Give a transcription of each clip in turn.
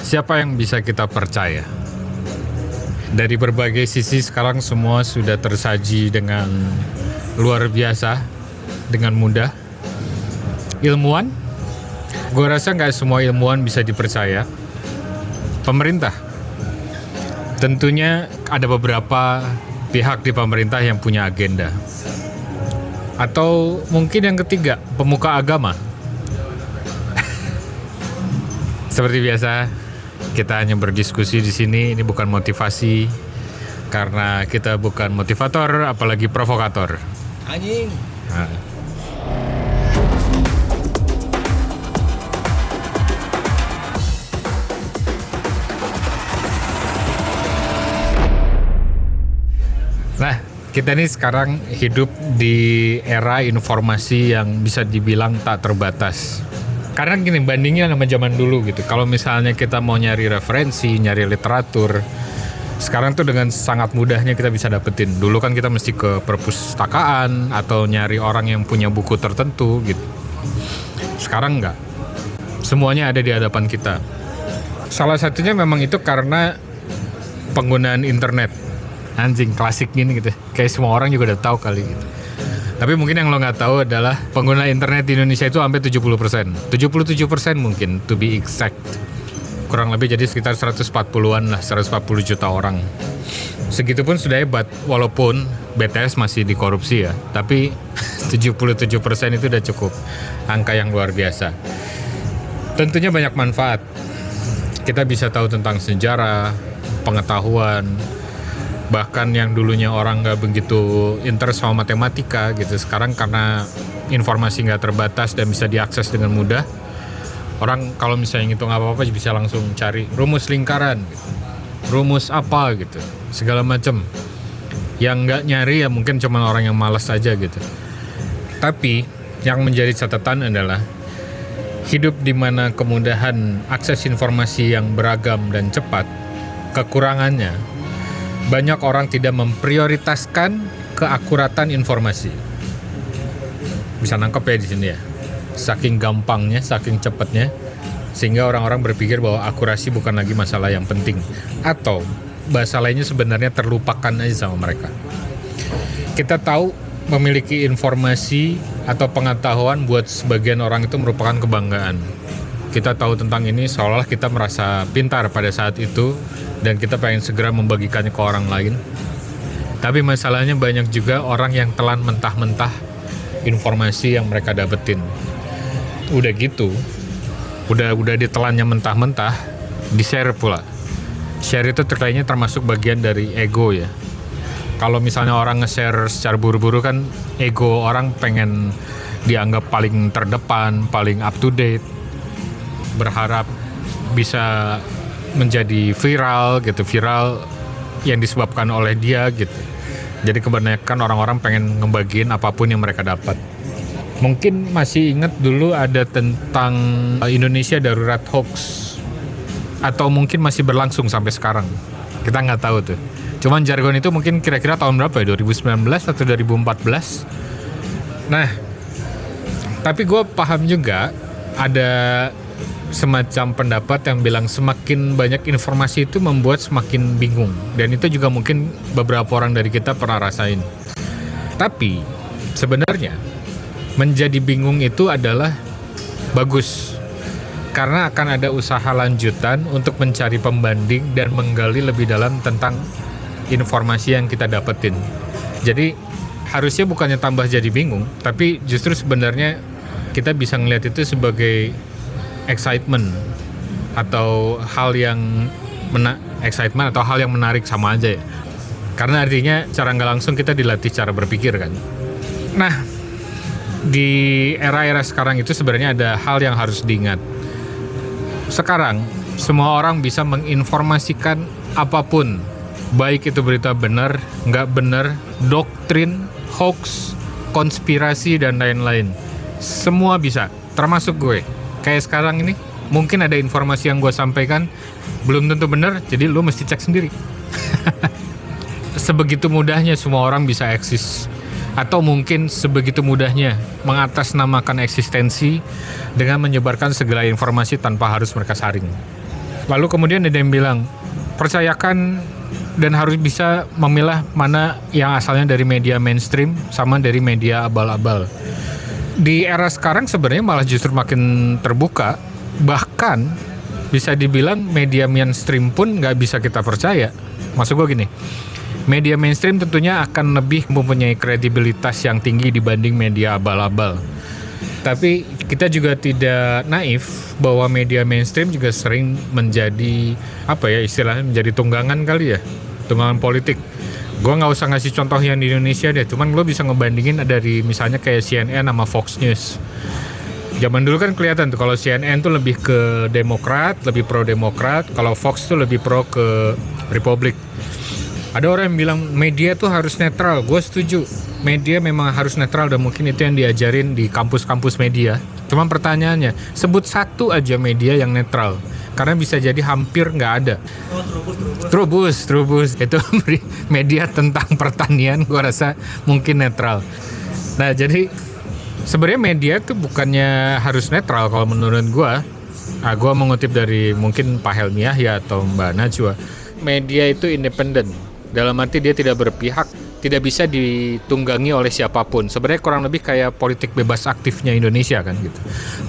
siapa yang bisa kita percaya? Dari berbagai sisi sekarang semua sudah tersaji dengan luar biasa, dengan mudah. Ilmuwan, gue rasa nggak semua ilmuwan bisa dipercaya. Pemerintah, tentunya ada beberapa pihak di pemerintah yang punya agenda. Atau mungkin yang ketiga, pemuka agama. Seperti biasa, kita hanya berdiskusi di sini. Ini bukan motivasi, karena kita bukan motivator, apalagi provokator. Anjing. Nah, kita nih sekarang hidup di era informasi yang bisa dibilang tak terbatas. Karena gini, bandingnya sama zaman dulu gitu. Kalau misalnya kita mau nyari referensi, nyari literatur, sekarang tuh dengan sangat mudahnya kita bisa dapetin. Dulu kan kita mesti ke perpustakaan atau nyari orang yang punya buku tertentu gitu. Sekarang enggak. Semuanya ada di hadapan kita. Salah satunya memang itu karena penggunaan internet. Anjing, klasik gini gitu. Kayak semua orang juga udah tahu kali gitu. Tapi mungkin yang lo nggak tahu adalah pengguna internet di Indonesia itu hampir 70%. 77% mungkin, to be exact. Kurang lebih jadi sekitar 140-an lah, 140 juta orang. Segitupun sudah hebat, walaupun BTS masih dikorupsi ya. Tapi 77% itu udah cukup. Angka yang luar biasa. Tentunya banyak manfaat. Kita bisa tahu tentang sejarah, pengetahuan, bahkan yang dulunya orang nggak begitu interest sama matematika gitu, sekarang karena informasi nggak terbatas dan bisa diakses dengan mudah, orang kalau misalnya ngitung apa-apa bisa langsung cari rumus lingkaran gitu, rumus apa gitu, segala macam. Yang nggak nyari ya mungkin cuma orang yang malas aja gitu. Tapi yang menjadi catatan adalah hidup di mana kemudahan akses informasi yang beragam dan cepat, kekurangannya banyak orang tidak memprioritaskan keakuratan informasi. Bisa nangkep ya di sini ya. Saking gampangnya, saking cepatnya, sehingga orang-orang berpikir bahwa akurasi bukan lagi masalah yang penting. Atau bahasa lainnya sebenarnya terlupakan aja sama mereka. Kita tahu memiliki informasi atau pengetahuan buat sebagian orang itu merupakan kebanggaan. Kita tahu tentang ini seolah kita merasa pintar pada saat itu dan kita pengen segera membagikannya ke orang lain. Tapi masalahnya banyak juga orang yang telan mentah-mentah informasi yang mereka dapetin. Udah gitu, udah ditelannya mentah-mentah, di-share pula. Share itu kayaknya termasuk bagian dari ego ya. Kalau misalnya orang nge-share secara buru-buru kan ego orang pengen dianggap paling terdepan, paling up to date. Berharap bisa menjadi viral gitu, viral yang disebabkan oleh dia gitu. Jadi kebanyakan orang-orang pengen ngebagiin apapun yang mereka dapat. Mungkin masih ingat dulu ada tentang Indonesia darurat hoax, atau mungkin masih berlangsung sampai sekarang. Kita nggak tahu tuh. Cuman jargon itu mungkin kira-kira tahun berapa ya? 2019 atau 2014? Nah, tapi gue paham juga ada semacam pendapat yang bilang semakin banyak informasi itu membuat semakin bingung. Dan itu juga mungkin beberapa orang dari kita pernah rasain. Tapi sebenarnya menjadi bingung itu adalah bagus. Karena akan ada usaha lanjutan untuk mencari pembanding dan menggali lebih dalam tentang informasi yang kita dapetin. Jadi harusnya bukannya tambah jadi bingung, tapi justru sebenarnya kita bisa ngelihat itu sebagai excitement atau hal yang excitement atau hal yang menarik sama aja ya. Karena artinya cara nggak langsung kita dilatih cara berpikir kan. Nah, di era-era sekarang itu sebenarnya ada hal yang harus diingat. Sekarang semua orang bisa menginformasikan apapun, baik itu berita benar, nggak benar, doktrin, hoax, konspirasi dan lain-lain. Semua bisa, termasuk gue. Kayak sekarang ini, mungkin ada informasi yang gue sampaikan belum tentu benar, jadi lo mesti cek sendiri. Sebegitu mudahnya semua orang bisa eksis. Atau mungkin sebegitu mudahnya mengatasnamakan eksistensi dengan menyebarkan segala informasi tanpa harus mereka saring. Lalu kemudian ada yang bilang, percayakan dan harus bisa memilah mana yang asalnya dari media mainstream sama dari media abal-abal. Di era sekarang sebenarnya malah justru makin terbuka, bahkan bisa dibilang media mainstream pun nggak bisa kita percaya. Maksud gue gini, media mainstream tentunya akan lebih mempunyai kredibilitas yang tinggi dibanding media abal-abal. Tapi kita juga tidak naif bahwa media mainstream juga sering menjadi, istilahnya menjadi tunggangan kali ya, tunggangan politik. Gue nggak usah ngasih contoh yang di Indonesia deh, cuman lo bisa ngebandingin dari misalnya kayak CNN sama Fox News. Zaman dulu kan kelihatan tuh kalau CNN tuh lebih ke Demokrat, lebih pro Demokrat, kalau Fox tuh lebih pro ke Republik. Ada orang yang bilang media tuh harus netral, gue setuju. Media memang harus netral dan mungkin itu yang diajarin di kampus-kampus media. Cuman pertanyaannya, sebut satu aja media yang netral. Karena bisa jadi hampir nggak ada. Trubus. Itu media tentang pertanian, gue rasa mungkin netral. Nah, jadi sebenarnya media tuh bukannya harus netral kalau menurut gue. Gue mengutip dari mungkin Pak Helmi Yahya atau Mbak Najwa. Media itu independen. Dalam arti dia tidak berpihak, tidak bisa ditunggangi oleh siapapun. Sebenarnya kurang lebih kayak politik bebas aktifnya Indonesia kan gitu.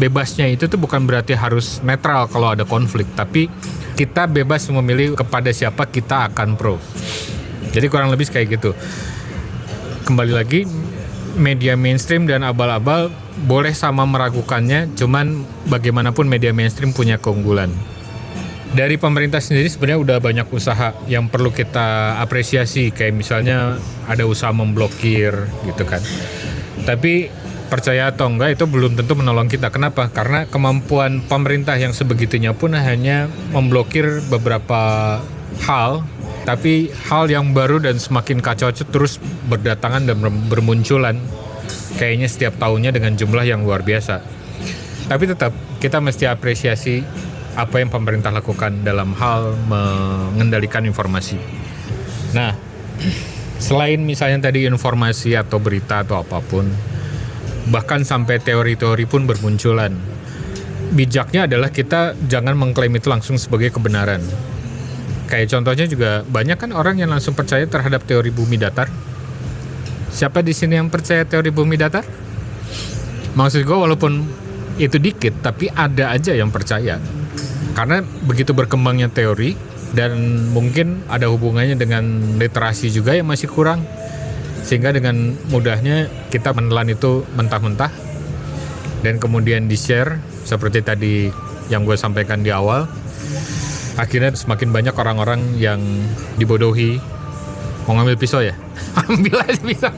Bebasnya itu tuh bukan berarti harus netral kalau ada konflik, tapi kita bebas memilih kepada siapa kita akan pro. Jadi kurang lebih kayak gitu. Kembali lagi, media mainstream dan abal-abal boleh sama meragukannya, cuman bagaimanapun media mainstream punya keunggulan. Dari pemerintah sendiri sebenarnya udah banyak usaha yang perlu kita apresiasi, kayak misalnya ada usaha memblokir gitu kan. Tapi percaya atau enggak itu belum tentu menolong kita. Kenapa? Karena kemampuan pemerintah yang sebegitunya pun hanya memblokir beberapa hal, tapi hal yang baru dan semakin kacau terus berdatangan dan bermunculan kayaknya setiap tahunnya dengan jumlah yang luar biasa. Tapi tetap kita mesti apresiasi apa yang pemerintah lakukan dalam hal mengendalikan informasi. Nah, selain misalnya tadi informasi atau berita atau apapun, bahkan sampai teori-teori pun bermunculan. Bijaknya adalah kita jangan mengklaim itu langsung sebagai kebenaran. Kayak contohnya juga banyak kan orang yang langsung percaya terhadap teori bumi datar. Siapa di sini yang percaya teori bumi datar? Maksud gue walaupun itu dikit, tapi ada aja yang percaya. Karena begitu berkembangnya teori dan mungkin ada hubungannya dengan literasi juga yang masih kurang, sehingga dengan mudahnya kita menelan itu mentah-mentah dan kemudian di-share seperti tadi yang gue sampaikan di awal. Akhirnya semakin banyak orang-orang yang dibodohi. Mau ngambil pisau ya? Ambil aja pisau.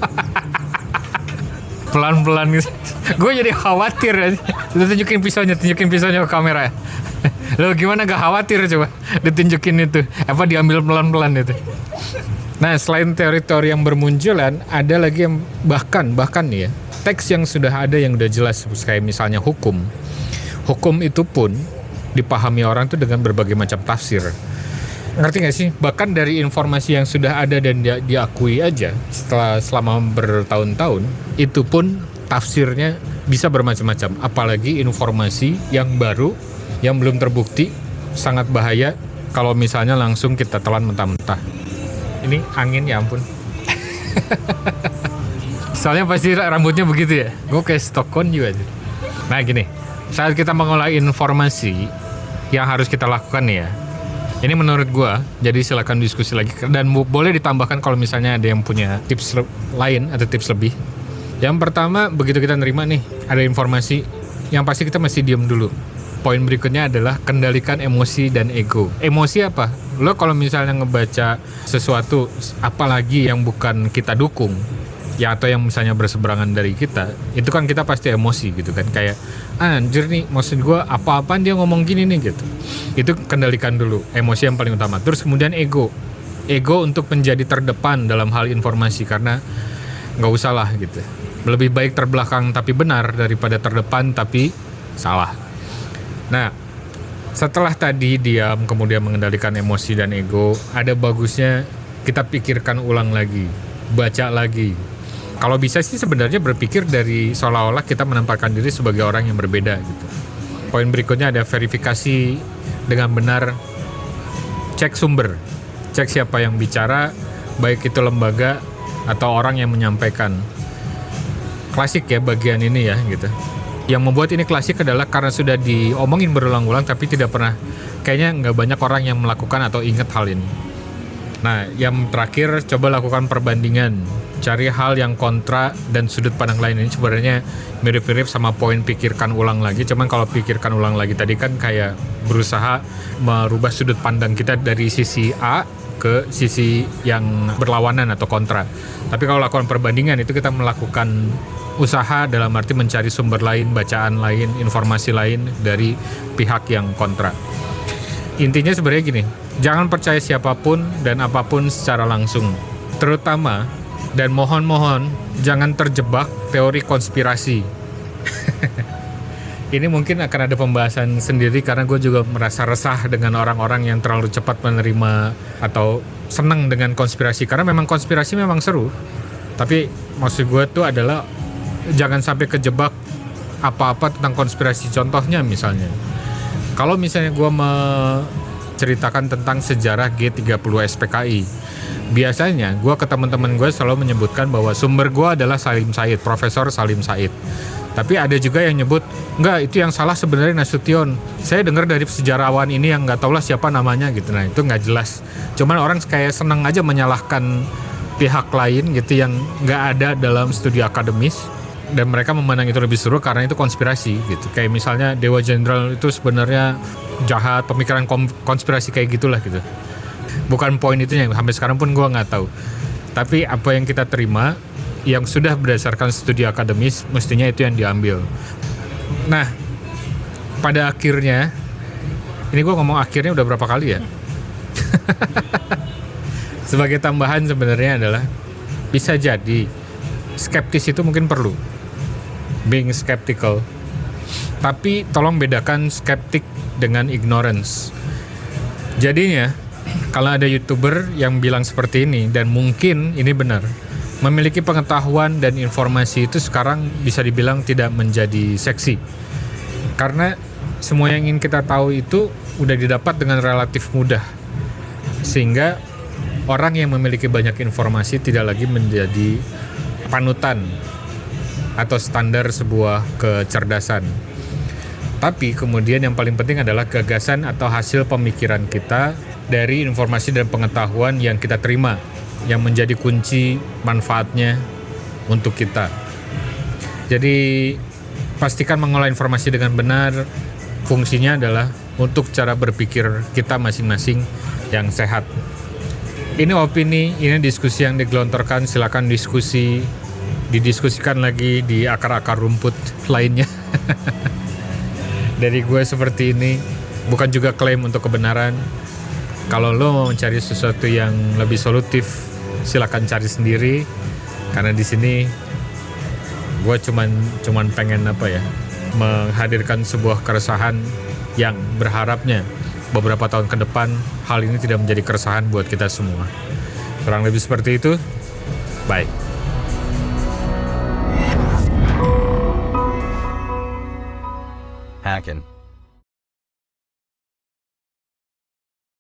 Pelan-pelan gitu. Gue jadi khawatir ya. Tunjukin pisaunya ke kamera ya. Lo gimana gak khawatir coba ditunjukin itu, apa diambil pelan-pelan itu. Nah, selain teori-teori yang bermunculan, ada lagi yang bahkan nih ya, teks yang sudah ada yang udah jelas, kayak misalnya hukum itu pun dipahami orang tuh dengan berbagai macam tafsir. Ngerti gak sih? Bahkan dari informasi yang sudah ada dan diakui aja selama bertahun-tahun, itu pun tafsirnya bisa bermacam-macam. Apalagi informasi yang baru, yang belum terbukti, sangat bahaya kalau misalnya langsung kita telan mentah-mentah. Ini angin ya ampun. Soalnya pasti rambutnya begitu ya. Gue kayak Stockholm juga. Nah gini, saat kita mengolah informasi, yang harus kita lakukan nih ya, ini menurut gue, jadi silakan diskusi lagi. Dan boleh ditambahkan kalau misalnya ada yang punya tips lain atau tips lebih. Yang pertama, begitu kita nerima nih, ada informasi, yang pasti kita mesti diam dulu. Poin berikutnya adalah kendalikan emosi dan ego. Emosi apa? Lo kalau misalnya ngebaca sesuatu, apalagi yang bukan kita dukung, ya atau yang misalnya berseberangan dari kita, itu kan kita pasti emosi gitu kan. Kayak, anjir nih, maksud gue apa-apaan dia ngomong gini nih gitu. Itu kendalikan dulu, emosi yang paling utama. Terus kemudian ego. Ego untuk menjadi terdepan dalam hal informasi, karena nggak usah lah gitu. Lebih baik terbelakang tapi benar daripada terdepan tapi salah. Nah, setelah tadi diam, kemudian mengendalikan emosi dan ego, ada bagusnya kita pikirkan ulang lagi, baca lagi. Kalau bisa sih sebenarnya berpikir dari seolah-olah kita menempatkan diri sebagai orang yang berbeda gitu. Poin berikutnya ada verifikasi dengan benar cek sumber, cek siapa yang bicara, baik itu lembaga atau orang yang menyampaikan. Klasik ya bagian ini ya gitu. Yang membuat ini klasik adalah karena sudah diomongin berulang-ulang tapi tidak pernah, kayaknya nggak banyak orang yang melakukan atau ingat hal ini. Nah, yang terakhir, coba lakukan perbandingan. Cari hal yang kontra dan sudut pandang lain. Ini sebenarnya mirip-mirip sama poin pikirkan ulang lagi. Cuman kalau pikirkan ulang lagi tadi kan kayak berusaha merubah sudut pandang kita dari sisi A ke sisi yang berlawanan atau kontra. Tapi kalau lakukan perbandingan itu kita melakukan usaha dalam arti mencari sumber lain, bacaan lain, informasi lain dari pihak yang kontra. Intinya sebenarnya gini, jangan percaya siapapun dan apapun secara langsung. Terutama, dan mohon-mohon, jangan terjebak teori konspirasi. Ini mungkin akan ada pembahasan sendiri karena gue juga merasa resah dengan orang-orang yang terlalu cepat menerima atau senang dengan konspirasi. Karena memang konspirasi memang seru. Tapi maksud gue tuh adalah jangan sampai kejebak apa-apa tentang konspirasi. Contohnya misalnya, kalau misalnya gue menceritakan tentang sejarah G30 SPKI, biasanya gue ke teman-teman gue selalu menyebutkan bahwa sumber gue adalah Salim Said, Profesor Salim Said. Tapi ada juga yang nyebut, enggak, itu yang salah sebenarnya Nasution. Saya dengar dari sejarawan ini yang nggak tahulah siapa namanya gitu. Nah itu nggak jelas. Cuman orang kayak senang aja menyalahkan pihak lain gitu yang nggak ada dalam studi akademis. Dan mereka memandang itu lebih seru karena itu konspirasi gitu. Kayak misalnya Dewa Jenderal itu sebenarnya jahat, pemikiran konspirasi kayak gitulah gitu. Bukan poin itu yang sampai sekarang pun gue nggak tahu. Tapi apa yang kita terima yang sudah berdasarkan studi akademis mestinya itu yang diambil. Nah, pada akhirnya, ini gue ngomong akhirnya udah berapa kali ya? Sebagai tambahan sebenarnya adalah bisa jadi skeptis itu mungkin perlu. Being skeptical. Tapi tolong bedakan skeptik dengan ignorance. Jadinya, kalau ada YouTuber yang bilang seperti ini, dan mungkin ini benar, memiliki pengetahuan dan informasi itu sekarang bisa dibilang tidak menjadi seksi. Karena semua yang ingin kita tahu itu udah didapat dengan relatif mudah. Sehingga orang yang memiliki banyak informasi tidak lagi menjadi panutan atau standar sebuah kecerdasan. Tapi kemudian yang paling penting adalah gagasan atau hasil pemikiran kita dari informasi dan pengetahuan yang kita terima, yang menjadi kunci manfaatnya untuk kita. Jadi pastikan mengolah informasi dengan benar. Fungsinya adalah untuk cara berpikir kita masing-masing yang sehat. Ini opini, ini diskusi yang digelontorkan. Silakan didiskusikan lagi di akar-akar rumput lainnya. Dari gue seperti ini, bukan juga klaim untuk kebenaran. Kalau lo mau mencari sesuatu yang lebih solutif, silakan cari sendiri. Karena di sini gue cuman pengen menghadirkan sebuah keresahan yang berharapnya beberapa tahun ke depan hal ini tidak menjadi keresahan buat kita semua. Kurang lebih seperti itu. Bye. Hacking.